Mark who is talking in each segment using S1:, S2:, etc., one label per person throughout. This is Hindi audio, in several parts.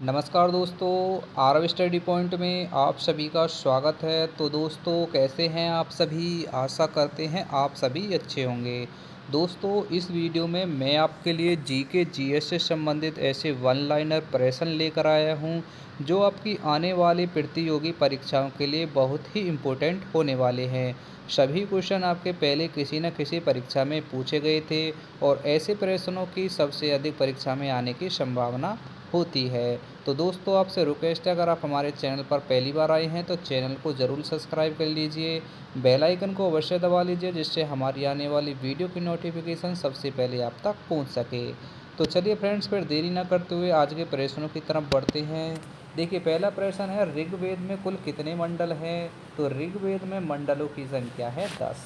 S1: नमस्कार दोस्तों, आरव स्टडी पॉइंट में आप सभी का स्वागत है। तो दोस्तों, कैसे हैं आप सभी? आशा करते हैं आप सभी अच्छे होंगे। दोस्तों, इस वीडियो में मैं आपके लिए जीके जीएस से संबंधित ऐसे वन लाइनर प्रश्न लेकर आया हूं, जो आपकी आने वाली प्रतियोगी परीक्षाओं के लिए बहुत ही इम्पोर्टेंट होने वाले हैं। सभी क्वेश्चन आपके पहले किसी न किसी परीक्षा में पूछे गए थे और ऐसे प्रश्नों की सबसे अधिक परीक्षा में आने की संभावना होती है। तो दोस्तों, आपसे रिक्वेस्ट है, अगर आप हमारे चैनल पर पहली बार आए हैं तो चैनल को ज़रूर सब्सक्राइब कर लीजिए, बेल आइकन को अवश्य दबा लीजिए, जिससे हमारी आने वाली वीडियो की नोटिफिकेशन सबसे पहले आप तक पहुंच सके। तो चलिए फ्रेंड्स, फिर देरी न करते हुए आज के प्रश्नों की तरफ बढ़ते हैं। देखिए, पहला प्रश्न है, ऋग्वेद में कुल कितने मंडल हैं? तो ऋग्वेद में मंडलों की संख्या है 10।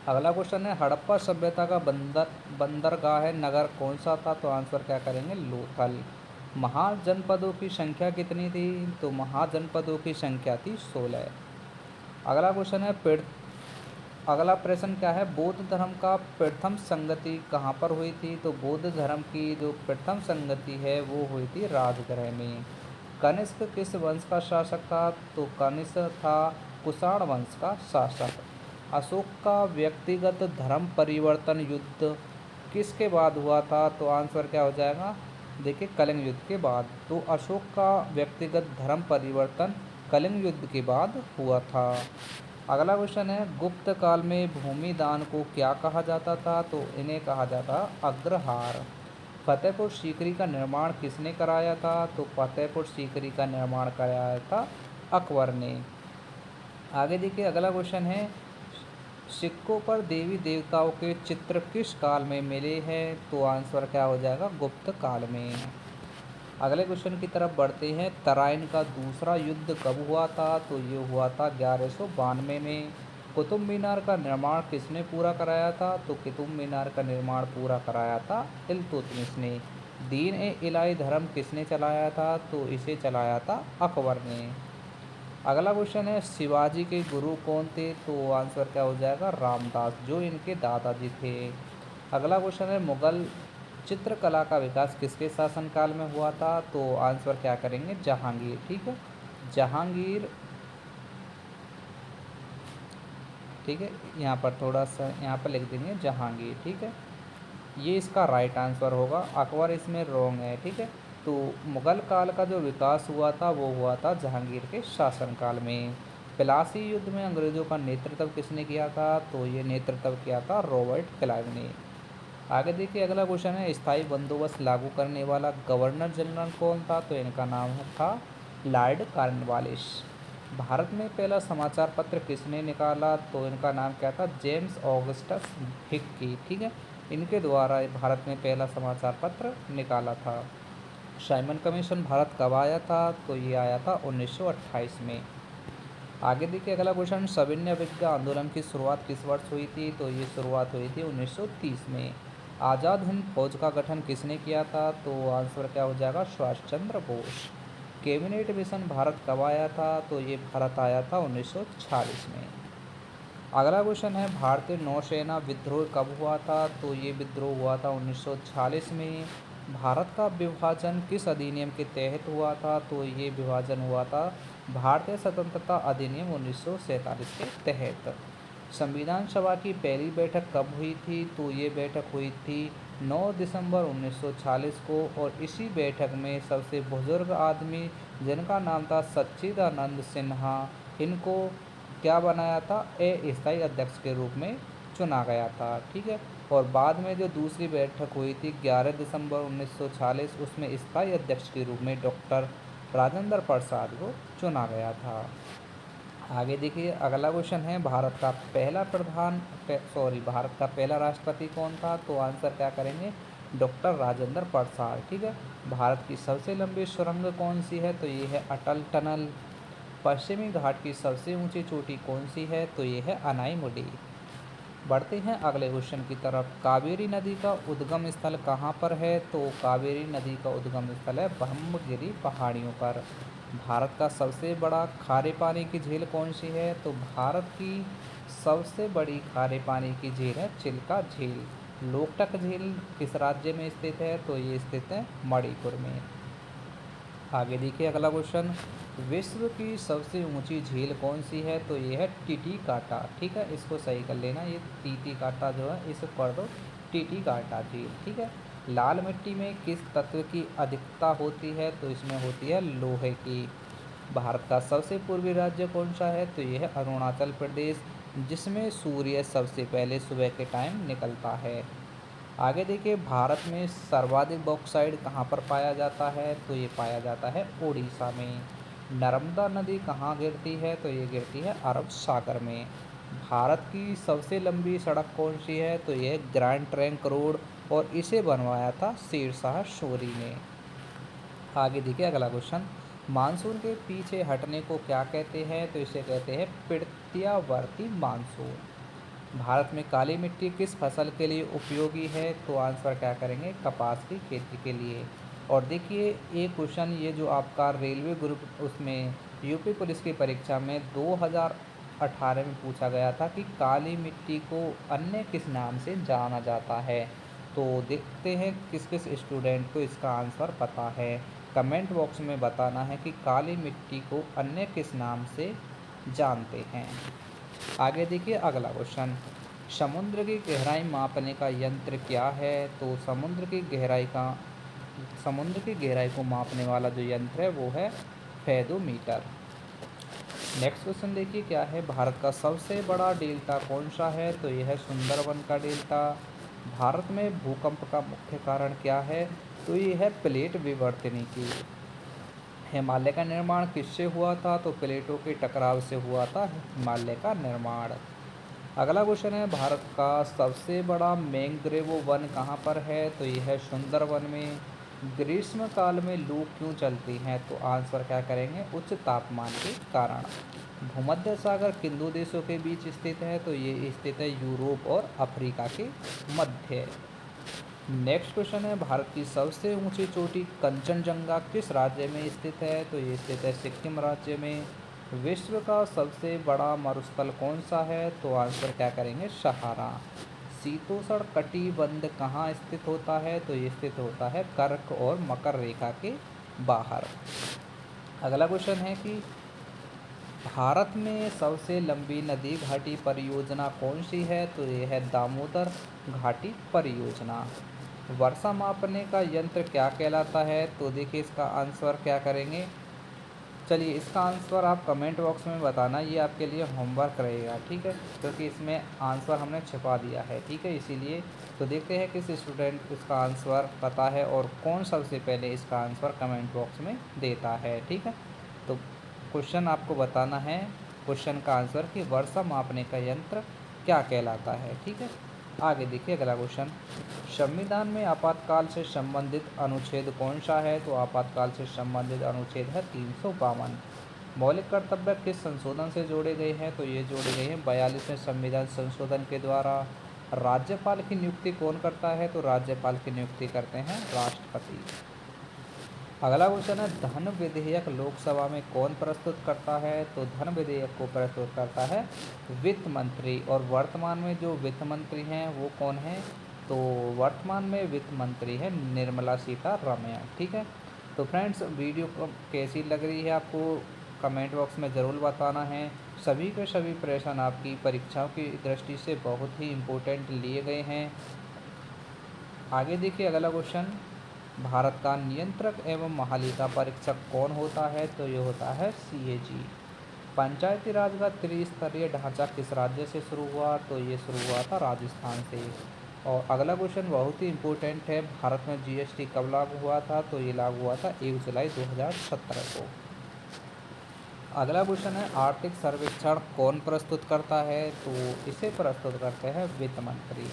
S1: अगला क्वेश्चन है, हड़प्पा सभ्यता का बंदरगाह नगर कौन सा था? तो आंसर क्या करेंगे? लोथल। महाजनपदों की संख्या कितनी थी? तो महाजनपदों की संख्या थी 16। अगला क्वेश्चन है, अगला प्रश्न क्या है, बौद्ध धर्म का प्रथम संगति कहाँ पर हुई थी? तो बौद्ध धर्म की जो प्रथम संगति है वो हुई थी राजगृह में। कनिष्क किस वंश का शासक था? तो कनिष्क था कुषाण वंश का शासक। अशोक का व्यक्तिगत धर्म परिवर्तन युद्ध किसके बाद हुआ था? तो आंसर क्या हो जाएगा? देखिए, कलिंग युद्ध के बाद। तो अशोक का व्यक्तिगत धर्म परिवर्तन कलिंग युद्ध के बाद हुआ था। अगला क्वेश्चन है, गुप्त काल में भूमि दान को क्या कहा जाता था? तो इन्हें कहा जाता अग्रहार। फतेहपुर सीकरी का निर्माण किसने कराया था? तो फतेहपुर सीकरी का निर्माण कराया था अकबर ने। आगे देखिए, अगला क्वेश्चन है, सिक्कों पर देवी देवताओं के चित्र किस काल में मिले हैं? तो आंसर क्या हो जाएगा? गुप्त काल में। अगले क्वेश्चन की तरफ बढ़ते हैं, तराइन का दूसरा युद्ध कब हुआ था? तो ये हुआ था 1192 में। कुतुब मीनार का निर्माण किसने पूरा कराया था? तो कुतुब मीनार का निर्माण पूरा कराया था इल्तुतमिश ने। दीन ए इलाही धर्म किसने चलाया था? तो इसे चलाया था अकबर ने। अगला क्वेश्चन है, शिवाजी के गुरु कौन थे? तो आंसर क्या हो जाएगा? रामदास, जो इनके दादाजी थे। अगला क्वेश्चन है, मुगल चित्रकला का विकास किसके शासनकाल में हुआ था? तो आंसर क्या करेंगे? जहांगीर। ठीक है, जहांगीर। ठीक है, यहाँ पर थोड़ा सा यहाँ पर लिख देंगे जहांगीर। ठीक है, ये इसका राइट आंसर होगा। अकबर इसमें रॉन्ग है। ठीक है, तो मुगल काल का जो विकास हुआ था वो हुआ था जहांगीर के शासनकाल में। प्लासी युद्ध में अंग्रेजों का नेतृत्व किसने किया था? तो ये नेतृत्व किया था रॉबर्ट क्लाइव ने। आगे देखिए, अगला क्वेश्चन है, स्थायी बंदोबस्त लागू करने वाला गवर्नर जनरल कौन था? तो इनका नाम था लॉर्ड कॉर्नवालिस। भारत में पहला समाचार पत्र किसने निकाला? तो इनका नाम क्या था? James Augustus Hickey. ठीक है, इनके द्वारा भारत में पहला समाचार पत्र निकाला था। साइमन कमीशन भारत कब आया था? तो ये आया था 1928 में। आगे देखिए, अगला क्वेश्चन, सविनय अवज्ञा आंदोलन की शुरुआत किस वर्ष हुई थी? तो ये शुरुआत हुई थी 1930 में। आज़ाद हिंद फौज का गठन किसने किया था? तो आंसर क्या हो जाएगा? सुभाष चंद्र बोस। कैबिनेट मिशन भारत कब आया था? तो ये भारत आया था 1946 में। अगला क्वेश्चन है, भारतीय नौसेना विद्रोह कब हुआ था? तो ये विद्रोह हुआ था 1946 में। भारत का विभाजन किस अधिनियम के तहत हुआ था? तो ये विभाजन हुआ था भारतीय स्वतंत्रता अधिनियम 1947 के तहत। संविधान सभा की पहली बैठक कब हुई थी? तो ये बैठक हुई थी 9 दिसंबर 1940 को, और इसी बैठक में सबसे बुजुर्ग आदमी, जिनका नाम था सच्चिदानंद सिन्हा, इनको क्या बनाया था? अस्थायी अध्यक्ष के रूप में चुना गया था। ठीक है, और बाद में जो दूसरी बैठक हुई थी 11 दिसंबर 1940, उसमें स्थायी अध्यक्ष के रूप में डॉक्टर राजेंद्र प्रसाद को चुना गया था। आगे देखिए, अगला क्वेश्चन है, भारत का पहला राष्ट्रपति कौन था? तो आंसर क्या करेंगे? डॉक्टर राजेंद्र प्रसाद। ठीक है, भारत की सबसे लंबी सुरंग कौन सी है? तो ये है अटल टनल। पश्चिमी घाट की सबसे ऊंची चोटी कौन सी है? तो ये है अनाईमुडी। बढ़ते हैं अगले क्वेश्चन की तरफ, कावेरी नदी का उद्गम स्थल कहाँ पर है? तो कावेरी नदी का उद्गम स्थल है ब्रह्मगिरी पहाड़ियों पर। भारत का सबसे बड़ा खारे पानी की झील कौन सी है? तो भारत की सबसे बड़ी खारे पानी की झील है चिल्का झील। लोकटक झील किस राज्य में स्थित है? तो ये स्थित है मणिपुर में। आगे देखिए अगला क्वेश्चन, विश्व की सबसे ऊंची झील कौन सी है? तो ये है टीटीकाटा। ठीक है, इसको सही कर लेना, ये टीटीकाटा जो है इसे पढ़ दो, टीटीकाटा झील। ठीक है। लाल मिट्टी में किस तत्व की अधिकता होती है? तो इसमें होती है लोहे की। भारत का सबसे पूर्वी राज्य कौन सा है? तो यह है अरुणाचल प्रदेश, जिसमें सूर्य सबसे पहले सुबह के टाइम निकलता है। आगे देखिए, भारत में सर्वाधिक बॉक्साइड कहाँ पर पाया जाता है? तो ये पाया जाता है उड़ीसा में। नर्मदा नदी कहाँ गिरती है? तो ये गिरती है अरब सागर में। भारत की सबसे लंबी सड़क कौन सी है? तो ये ग्रैंड ट्रंक रोड, और इसे बनवाया था शेरशाह सूरी ने। आगे देखिए अगला क्वेश्चन, मानसून के पीछे हटने को क्या कहते हैं? तो इसे कहते हैं प्रत्यावर्ती मानसून। भारत में काली मिट्टी किस फसल के लिए उपयोगी है? तो आंसर क्या करेंगे? कपास की खेती के लिए। और देखिए एक क्वेश्चन, ये जो आपका रेलवे ग्रुप उसमें यूपी पुलिस की परीक्षा में 2018 में पूछा गया था कि काली मिट्टी को अन्य किस नाम से जाना जाता है। तो देखते हैं किस किस स्टूडेंट को इसका आंसर पता है। कमेंट बॉक्स में बताना है कि काली मिट्टी को अन्य किस नाम से जानते हैं। आगे देखिए अगला क्वेश्चन, समुद्र की गहराई मापने का यंत्र क्या है? तो समुद्र की गहराई को मापने वाला जो यंत्र है वो है फेदोमीटर। नेक्स्ट क्वेश्चन देखिए क्या है, भारत का सबसे बड़ा डेल्टा कौन सा है? तो यह है सुंदरबन का डेल्टा। भारत में भूकंप का मुख्य कारण क्या है? तो ये है प्लेट विवर्तनी की। हिमालय का निर्माण किससे हुआ था? तो प्लेटों के टकराव से हुआ था हिमालय का निर्माण। अगला क्वेश्चन है, भारत का सबसे बड़ा मैंग्रोव वन कहाँ पर है? तो यह है सुंदरबन में। ग्रीष्म काल में लू क्यों चलती हैं? तो आंसर क्या करेंगे? उच्च तापमान के कारण। भूमध्य सागर किन दो देशों के बीच स्थित है? तो ये स्थित है यूरोप और अफ्रीका के मध्य। नेक्स्ट क्वेश्चन है, भारत की सबसे ऊंची चोटी कंचनजंगा किस राज्य में स्थित है? तो ये स्थित है सिक्किम राज्य में। विश्व का सबसे बड़ा मरुस्थल कौन सा है? तो आंसर क्या करेंगे? सहारा। शीतोष्ण कटिबंध कहाँ स्थित होता है? तो ये स्थित होता है कर्क और मकर रेखा के बाहर। अगला क्वेश्चन है कि भारत में सबसे लंबी नदी घाटी परियोजना कौन सी है? तो ये है दामोदर घाटी परियोजना। वर्षा मापने का यंत्र क्या कहलाता है? तो देखिए इसका आंसर क्या करेंगे? चलिए इसका आंसर आप कमेंट बॉक्स में बताना, ये आपके लिए होमवर्क रहेगा। ठीक है, क्योंकि इसमें आंसर हमने छिपा दिया है। ठीक है, इसीलिए तो देखते हैं किस स्टूडेंट को इसका आंसर पता है और कौन सबसे पहले इसका आंसर कमेंट बॉक्स में देता है। ठीक है, तो क्वेश्चन आपको बताना है, क्वेश्चन का आंसर कि वर्षा मापने का यंत्र क्या कहलाता है। ठीक है, आगे देखिए अगला क्वेश्चन, संविधान में आपातकाल से संबंधित अनुच्छेद कौन सा है? तो आपातकाल से संबंधित अनुच्छेद है 352। मौलिक कर्तव्य किस संशोधन से जोड़े गए हैं? तो ये जोड़े गए हैं 42वें संविधान संशोधन के द्वारा। राज्यपाल की नियुक्ति कौन करता है? तो राज्यपाल की नियुक्ति करते हैं राष्ट्रपति। अगला क्वेश्चन है, धन विधेयक लोकसभा में कौन प्रस्तुत करता है? तो धन विधेयक को प्रस्तुत करता है वित्त मंत्री। और वर्तमान में जो वित्त मंत्री हैं वो कौन है? तो वर्तमान में वित्त मंत्री है निर्मला सीतारमण। ठीक है, तो फ्रेंड्स वीडियो को कैसी लग रही है आपको कमेंट बॉक्स में ज़रूर बताना है। सभी के सभी प्रश्न आपकी परीक्षाओं की दृष्टि से बहुत ही इम्पोर्टेंट लिए गए हैं। आगे देखिए अगला क्वेश्चन, भारत का नियंत्रक एवं महालेखा परीक्षक कौन होता है? तो ये होता है CAG। पंचायती राज का त्रिस्तरीय ढांचा किस राज्य से शुरू हुआ? तो ये शुरू हुआ था राजस्थान से। और अगला क्वेश्चन बहुत ही इम्पोर्टेंट है, भारत में GST कब लागू हुआ था? तो ये लागू हुआ था 1 जुलाई 2017 को। अगला क्वेश्चन है, आर्थिक सर्वेक्षण कौन प्रस्तुत करता है? तो इसे प्रस्तुत करते हैं वित्त मंत्री।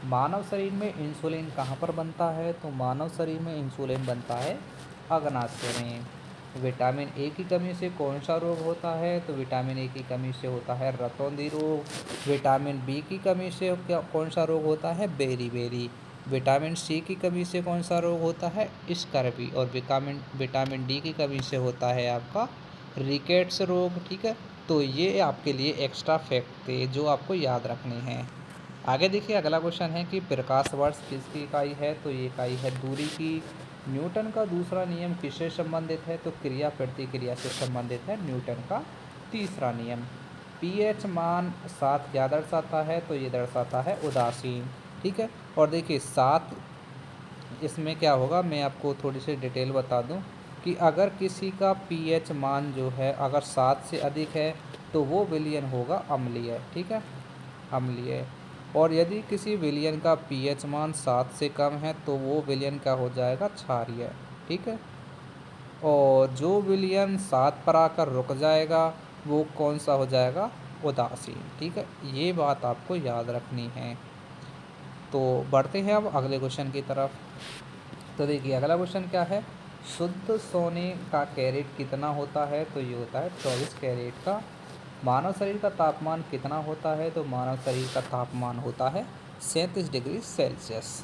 S1: मानव शरीर में इंसुलिन कहाँ पर बनता है? तो मानव शरीर में इंसुलिन बनता है अग्नाशय में। विटामिन ए की कमी से कौन सा रोग होता है? तो विटामिन ए की कमी से होता है रतौंधी रोग। विटामिन बी की कमी से कौन सा रोग होता है? बेरी। विटामिन सी की कमी से कौन सा रोग होता है? स्कर्वी। और विटामिन डी की कमी से होता है आपका रिकेट्स रोग। ठीक है, तो ये आपके लिए एक्स्ट्रा फैक्ट थे जो आपको याद रखने हैं। आगे देखिए अगला क्वेश्चन है कि प्रकाश वर्ष किसकी इकाई है? तो ये इकाई है दूरी की। न्यूटन का दूसरा नियम किससे संबंधित है? तो क्रिया प्रतिक्रिया से संबंधित है न्यूटन का तीसरा नियम। पीएच मान 7 क्या दर्शाता है? तो ये दर्शाता है उदासीन। ठीक है, और देखिए 7 इसमें क्या होगा, मैं आपको थोड़ी सी डिटेल बता दूं कि अगर किसी का पीएच मान जो है अगर 7 से अधिक है तो वो विलयन होगा अम्लीय। ठीक है, अम्लीय। और यदि किसी विलयन का पीएच मान 7 से कम है तो वो विलयन क्या हो जाएगा? क्षारीय। ठीक है, और जो विलयन 7 पर आकर रुक जाएगा वो कौन सा हो जाएगा? उदासीन। ठीक है, ये बात आपको याद रखनी है। तो बढ़ते हैं अब अगले क्वेश्चन की तरफ। तो देखिए अगला क्वेश्चन क्या है? शुद्ध सोने का कैरेट कितना होता है? तो ये होता है 24 कैरेट का। मानव शरीर का तापमान कितना होता है? तो मानव शरीर का तापमान होता है 37 डिग्री सेल्सियस।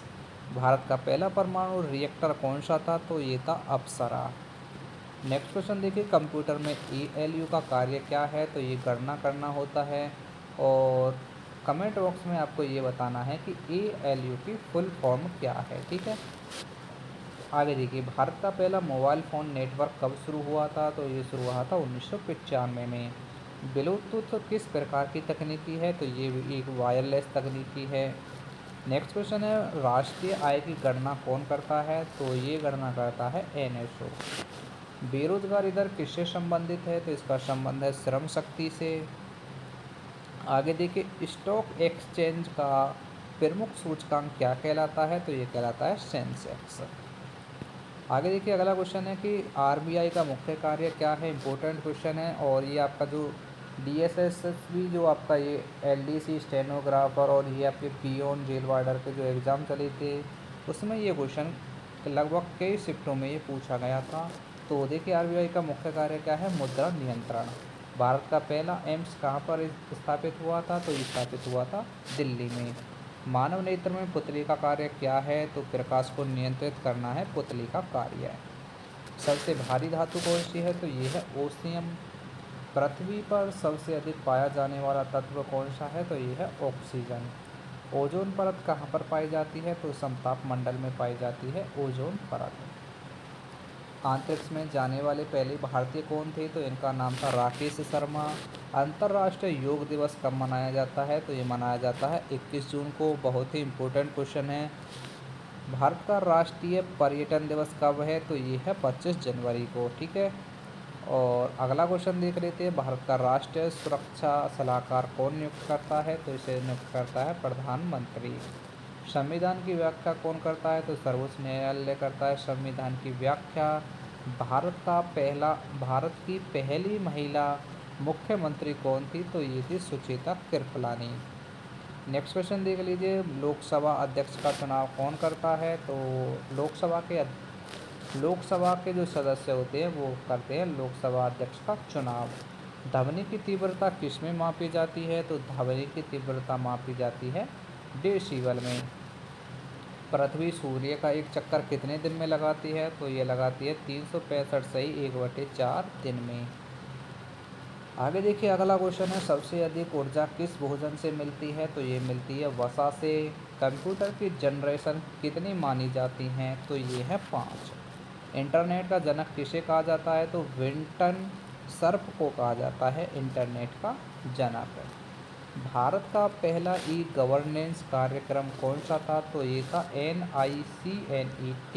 S1: भारत का पहला परमाणु रिएक्टर कौन सा था? तो ये था अप्सरा। नेक्स्ट क्वेश्चन देखिए, कंप्यूटर में ALU का कार्य क्या है? तो ये गणना करना होता है। और कमेंट बॉक्स में आपको ये बताना है कि ALU की फुल फॉर्म क्या है। ठीक है, आगे देखिए, भारत का पहला मोबाइल फ़ोन नेटवर्क कब शुरू हुआ था? तो ये शुरू हुआ था 1995 में। ब्लूटूथ किस प्रकार की तकनीकी है? तो ये भी एक वायरलेस तकनीकी है। नेक्स्ट क्वेश्चन है, राष्ट्रीय आय की गणना कौन करता है? तो ये गणना करता है NSO। बेरोजगारी दर किससे संबंधित है? तो इसका संबंध है श्रम शक्ति से। आगे देखिए, स्टॉक एक्सचेंज का प्रमुख सूचकांक क्या कहलाता है? तो ये कहलाता है सेंसेक्स। आगे देखिए अगला क्वेश्चन है कि RBI का मुख्य कार्य क्या है? इंपॉर्टेंट क्वेश्चन है। और ये आपका जो DSSSB जो आपका ये LDC स्टेनोग्राफर और ये आपके पियोन जेल वार्डर के जो एग्ज़ाम चले थे उसमें ये क्वेश्चन लगभग कई शिफ्टों में ये पूछा गया था। तो देखिए RBI का मुख्य कार्य क्या है? मुद्रा नियंत्रण। भारत का पहला एम्स कहाँ पर स्थापित हुआ था? तो ये स्थापित हुआ था दिल्ली में। मानव नेत्र में पुतली का कार्य क्या है? तो प्रकाश को नियंत्रित करना है पुतली का कार्य। सबसे भारी धातु कौन सी है? तो ये है ओसियम। पृथ्वी पर सबसे अधिक पाया जाने वाला तत्व कौन सा है? तो ये है ऑक्सीजन। ओजोन परत कहाँ पर पाई जाती है? तो समताप मंडल में पाई जाती है ओजोन परत। अंतरिक्ष में जाने वाले पहले भारतीय कौन थे? तो इनका नाम था राकेश शर्मा। अंतर्राष्ट्रीय योग दिवस कब मनाया जाता है? तो ये मनाया जाता है 21 जून को। बहुत ही इम्पोर्टेंट क्वेश्चन है। भारत का राष्ट्रीय पर्यटन दिवस कब है? तो ये है 25 जनवरी को। ठीक है, और अगला क्वेश्चन देख लेते हैं, भारत का राष्ट्रीय सुरक्षा सलाहकार कौन नियुक्त करता है? तो इसे नियुक्त करता है प्रधानमंत्री। संविधान की व्याख्या कौन करता है? तो सर्वोच्च न्यायालय करता है संविधान की व्याख्या। भारत की पहली महिला मुख्यमंत्री कौन थी? तो ये थी सुचेता कृपलानी। नेक्स्ट क्वेश्चन देख लीजिए, लोकसभा अध्यक्ष का चुनाव कौन करता है? तो लोकसभा के जो सदस्य होते हैं वो करते हैं लोकसभा अध्यक्ष का चुनाव। ध्वनि की तीव्रता किस में मापी जाती है? तो ध्वनि की तीव्रता मापी जाती है डेसिबल में। पृथ्वी सूर्य का एक चक्कर कितने दिन में लगाती है? तो ये लगाती है 365 सही 1/4 दिन में। आगे देखिए अगला क्वेश्चन है, सबसे अधिक ऊर्जा किस भोजन से मिलती है? तो ये मिलती है वसा से। कंप्यूटर की जनरेशन कितनी मानी जाती हैं? तो ये है 5। इंटरनेट का जनक किसे कहा जाता है? तो विंटन सर्फ को कहा जाता है इंटरनेट का जनक। भारत का पहला गवर्नेंस कार्यक्रम कौन सा था? तो ये था NICNET।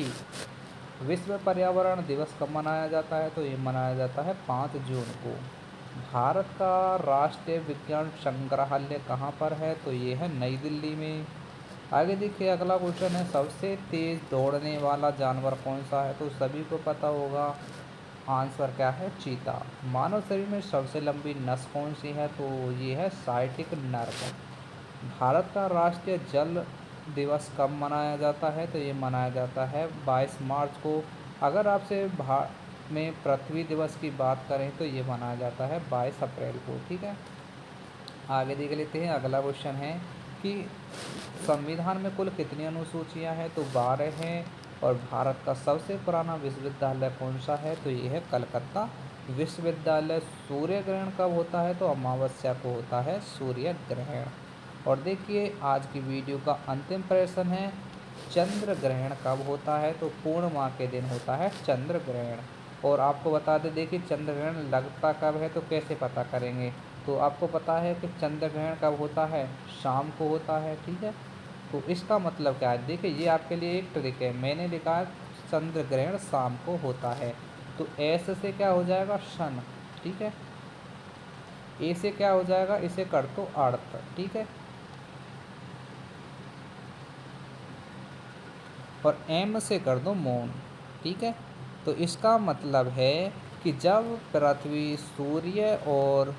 S1: विश्व पर्यावरण दिवस कब मनाया जाता है? तो ये मनाया जाता है 5 जून को। भारत का राष्ट्रीय विज्ञान संग्रहालय कहाँ पर है? तो ये है नई दिल्ली में। आगे देखिए अगला क्वेश्चन है, सबसे तेज़ दौड़ने वाला जानवर कौन सा है? तो सभी को पता होगा, आंसर क्या है? चीता। मानव शरीर में सबसे लंबी नस कौन सी है? तो ये है साइटिक नर्व। भारत का राष्ट्रीय जल दिवस कब मनाया जाता है? तो ये मनाया जाता है 22 मार्च को। अगर आपसे में पृथ्वी दिवस की बात करें तो ये मनाया जाता है 22 अप्रैल को। ठीक है, आगे देख लेते हैं अगला क्वेश्चन है कि संविधान में कुल कितनी अनुसूचियां हैं? तो 12 हैं। और भारत का सबसे पुराना विश्वविद्यालय कौन सा है? तो ये है कलकत्ता विश्वविद्यालय। सूर्य ग्रहण कब होता है? तो अमावस्या को होता है सूर्य ग्रहण। और देखिए आज की वीडियो का अंतिम प्रश्न है, चंद्र ग्रहण कब होता है, तो पूर्णिमा के दिन होता है चंद्र ग्रहण। और आपको बता दें, देखिए चंद्र ग्रहण लगता कब है, तो कैसे पता करेंगे। तो आपको पता है कि चंद्र ग्रहण कब होता है, शाम को होता है, ठीक है। तो इसका मतलब क्या है, देखिए ये आपके लिए एक ट्रिक है। मैंने लिखा चंद्र ग्रहण शाम को होता है, तो एस से क्या हो जाएगा, शन, ठीक है। ए से क्या हो जाएगा, इसे कर दो अर्थ, ठीक है। और एम से कर दो मून, ठीक है। तो इसका मतलब है कि जब पृथ्वी सूर्य और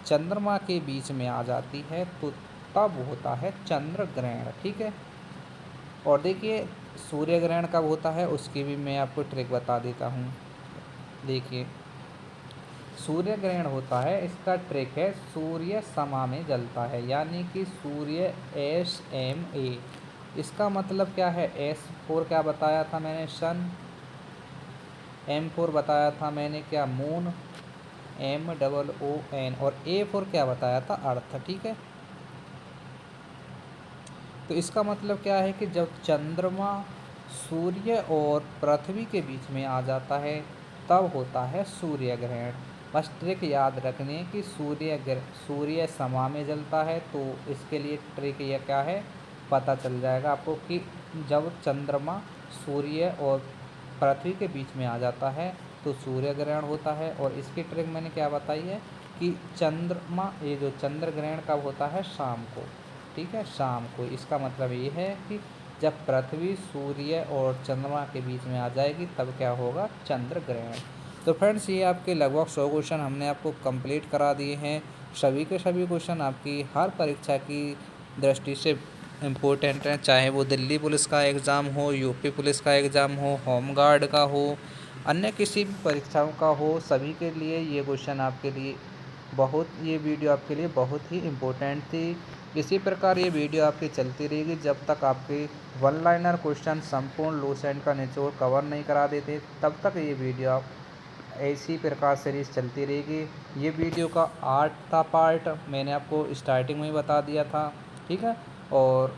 S1: चंद्रमा के बीच में आ जाती है तो तब होता है चंद्र ग्रहण, ठीक है। और देखिए सूर्य ग्रहण कब होता है उसकी भी मैं आपको ट्रिक बता देता हूँ। देखिए सूर्य ग्रहण होता है, इसका ट्रिक है सूर्य समा में जलता है, यानी कि सूर्य SMA। इसका मतलब क्या है, S4 क्या बताया था मैंने, सन। M4 बताया था मैंने क्या, मून, MOON। और A4 क्या बताया था, अर्थ, ठीक है। तो इसका मतलब क्या है कि जब चंद्रमा सूर्य और पृथ्वी के बीच में आ जाता है तब होता है सूर्य ग्रहण। बस ट्रिक याद रखने की सूर्य समा में जलता है, तो इसके लिए ट्रिक यह क्या है, पता चल जाएगा आपको कि जब चंद्रमा सूर्य और पृथ्वी के बीच में आ जाता है तो सूर्य ग्रहण होता है। और इसकी ट्रिक मैंने क्या बताई है कि चंद्रमा, ये जो चंद्र ग्रहण कब होता है, शाम को, ठीक है, शाम को। इसका मतलब ये है कि जब पृथ्वी सूर्य और चंद्रमा के बीच में आ जाएगी तब क्या होगा, चंद्र ग्रहण। तो फ्रेंड्स ये आपके लगभग 100 क्वेश्चन हमने आपको कंप्लीट करा दिए हैं। सभी के सभी क्वेश्चन आपकी हर परीक्षा की दृष्टि से इम्पोर्टेंट हैं, चाहे वो दिल्ली पुलिस का एग्ज़ाम हो, यूपी पुलिस का एग्ज़ाम हो, होम गार्ड का हो, अन्य किसी भी परीक्षाओं का हो, सभी के लिए ये क्वेश्चन आपके लिए ये वीडियो आपके लिए बहुत ही इम्पोर्टेंट थी। इसी प्रकार ये वीडियो आपकी चलती रहेगी जब तक आपके वन लाइनर क्वेश्चन संपूर्ण लूस एंड का निचोड़ कवर नहीं करा देते, तब तक ये वीडियो आप इसी प्रकार सीरीज़ चलती रहेगी। ये वीडियो का 8था पार्ट मैंने आपको स्टार्टिंग में ही बता दिया था, ठीक है। और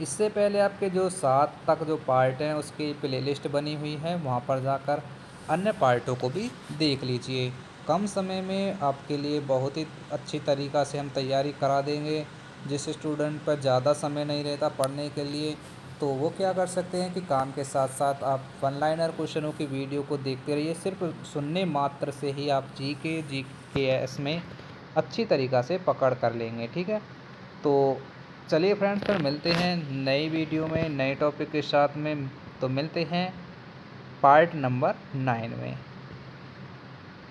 S1: इससे पहले आपके जो 7 तक जो पार्ट हैं उसकी प्लेलिस्ट बनी हुई है, वहाँ पर जाकर अन्य पार्टों को भी देख लीजिए। कम समय में आपके लिए बहुत ही अच्छी तरीक़ा से हम तैयारी करा देंगे। जिस स्टूडेंट पर ज़्यादा समय नहीं रहता पढ़ने के लिए, तो वो क्या कर सकते हैं कि काम के साथ साथ आप वन लाइनर क्वेश्चनों की वीडियो को देखते रहिए। सिर्फ सुनने मात्र से ही आप GKS में अच्छी तरीक़ा से पकड़ कर लेंगे, ठीक है। तो चलिए फ्रेंड्स, फिर मिलते हैं नई वीडियो में नए टॉपिक के साथ में। तो मिलते हैं पार्ट नंबर 9 में।